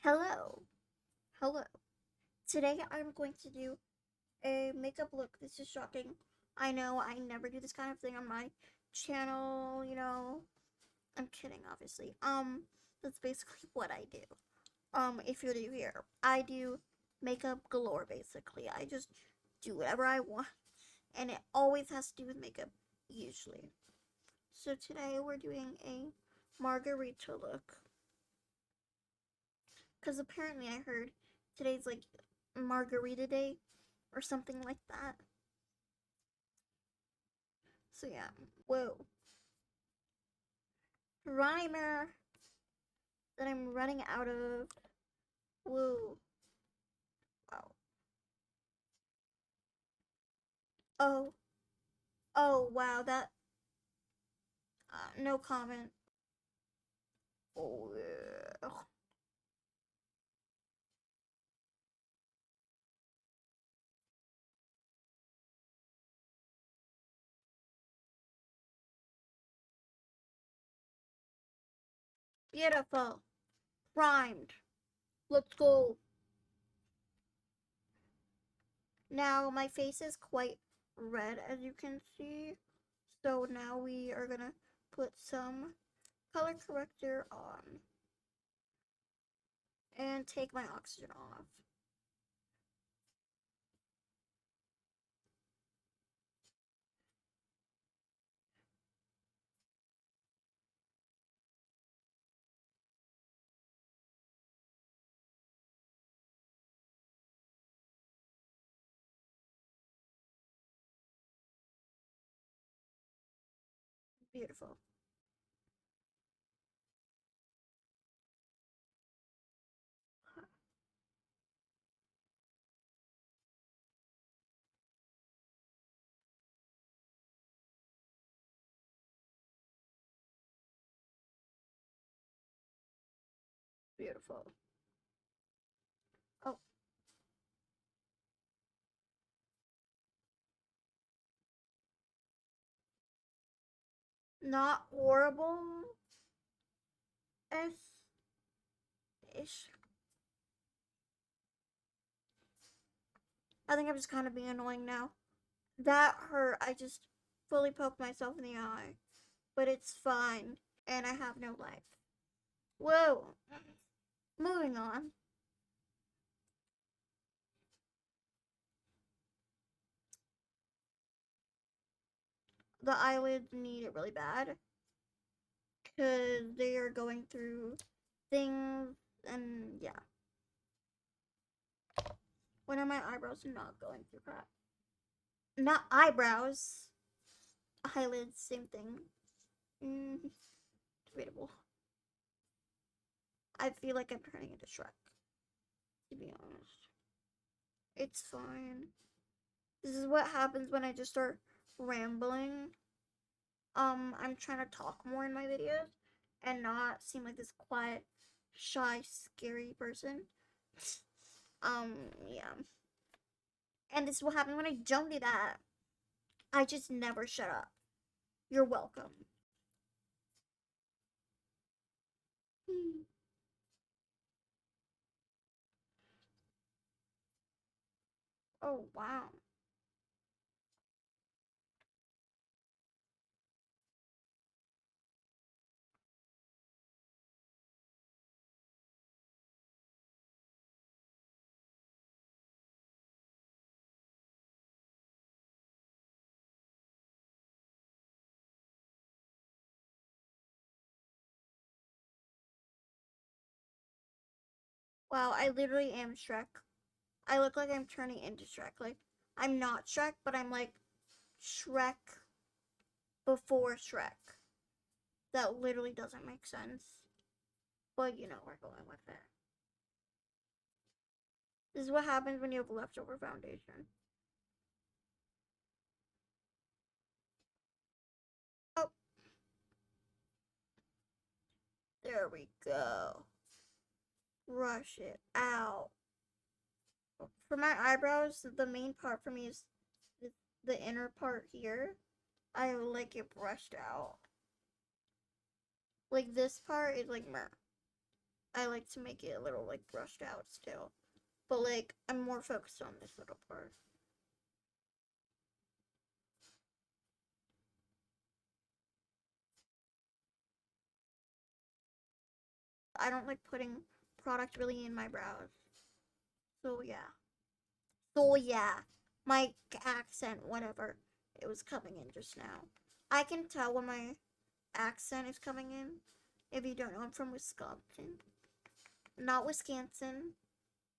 Hello. Hello. Today I'm going to do a makeup look. This is shocking. I know I never do this kind of thing on my channel. I'm kidding, obviously. That's basically what I do. If you're new here, I do makeup galore basically. I just do whatever I want and it always has to do with makeup usually. So today we're doing a margarita look. Because apparently I heard today's like margarita day or something like that. So yeah. Whoa. Primer that I'm running out of. Whoa. Wow. Oh. Oh wow. That. No comment. Oh yeah. Beautiful. Primed. Let's go. Now my face is quite red as you can see. So now we are gonna put some color corrector on and take my oxygen off. Beautiful. Beautiful. Oh, not horrible ish. I think I'm just kind of being annoying now. That hurt. I just fully poked myself in the eye. But it's fine. And I have no life. Whoa. Moving on. The eyelids need it really bad. Because they are going through things. And yeah. When are my eyebrows not going through crap? Not eyebrows. Eyelids, same thing. Debatable. I feel like I'm turning into Shrek, to be honest. It's fine. This is what happens when I just start rambling. I'm trying to talk more in my videos and not seem like this quiet, shy, scary person. Yeah. And this is what happens when I don't do that. I just never shut up. You're welcome. Oh, wow. Wow, I literally am Shrek. I look like I'm turning into Shrek. Like, I'm not Shrek, but I'm like Shrek before Shrek. That literally doesn't make sense. But you know, we're going with it. This is what happens when you have leftover foundation. Oh, there we go. Brush it out. For my eyebrows, the main part for me is the inner part here. I like it brushed out. Like this part is like meh. I like to make it a little like brushed out still. But like I'm more focused on this little part. I don't like putting product really in my brows. So yeah. So yeah. My accent, whatever, it was coming in just now. I can tell when my accent is coming in. If you don't know, I'm from Wisconsin. Not Wisconsin.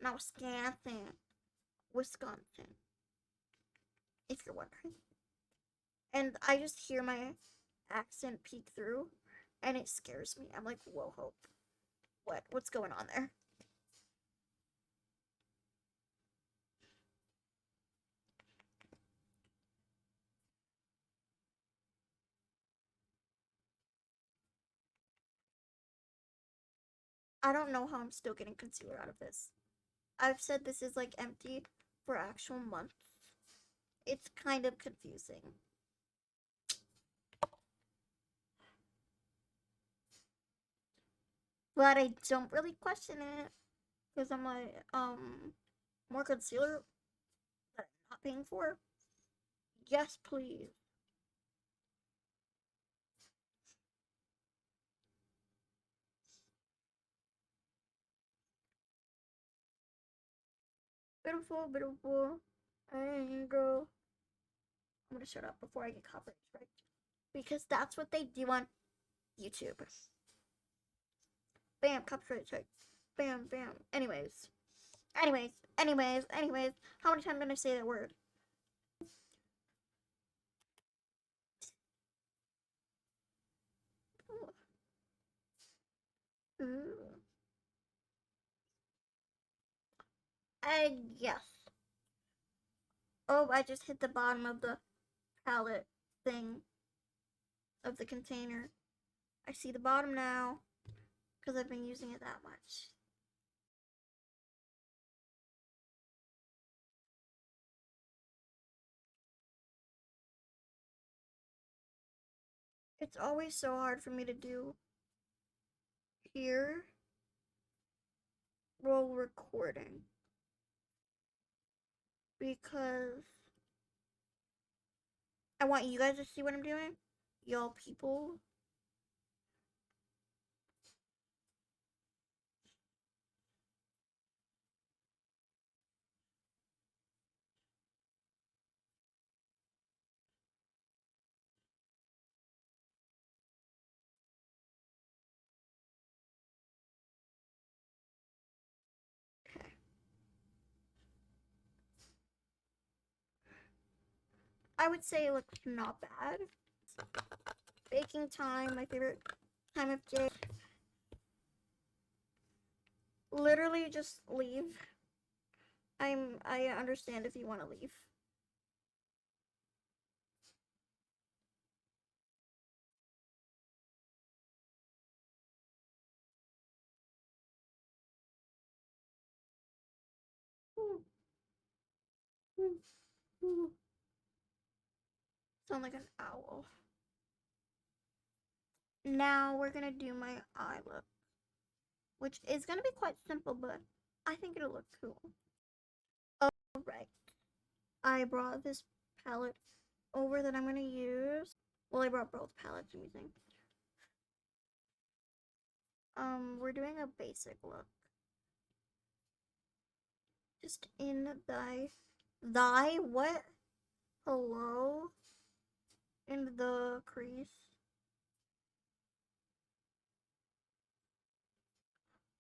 Not Wisconsin. Wisconsin. If you're wondering. And I just hear my accent peek through and it scares me. I'm like, whoa, Hope. What's going on there? I don't know how I'm still getting concealer out of this. I've said this is like empty for actual months. It's kind of confusing. But I don't really question it. Because I'm like, more concealer that I'm not paying for? Yes, please. Beautiful, beautiful. Angel. I'm gonna shut up before I get copyright strike. Because that's what they do on YouTube. Bam, copyright strike. Bam, bam. Anyways. How many times am I gonna say that word? Ooh. Yes. Oh, I just hit the bottom of the palette thing of the container. I see the bottom now because I've been using it that much. It's always so hard for me to do here while recording because I want you guys to see what I'm doing. Y'all people. Okay. I would say it looks not bad. Baking time, my favorite time of day. Literally just leave. I understand if you want to leave. Sound like an owl. Now we're gonna do my eye look, which is gonna be quite simple, but I think it'll look cool. Alright, I brought this palette over that I'm gonna use. Well, I brought both palettes I'm using. We're doing a basic look. Just in thy what? Hello? In the crease.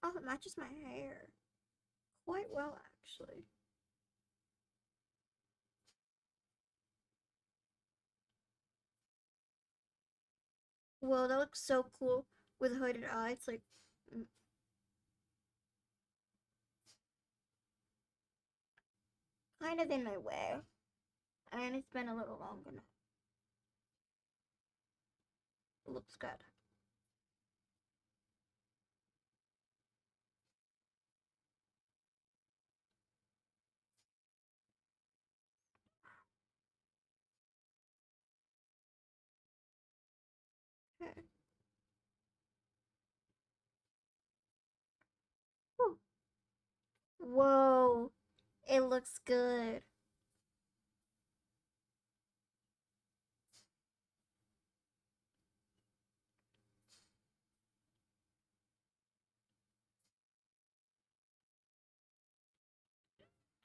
Oh, it matches my hair. Quite well, actually. Whoa, that looks so cool with hooded eye. It's like kind of in my way. And it's been a little long enough. It looks good. Okay. Whoa, it looks good.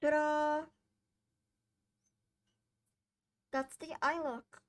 Ta-da! That's the eye look.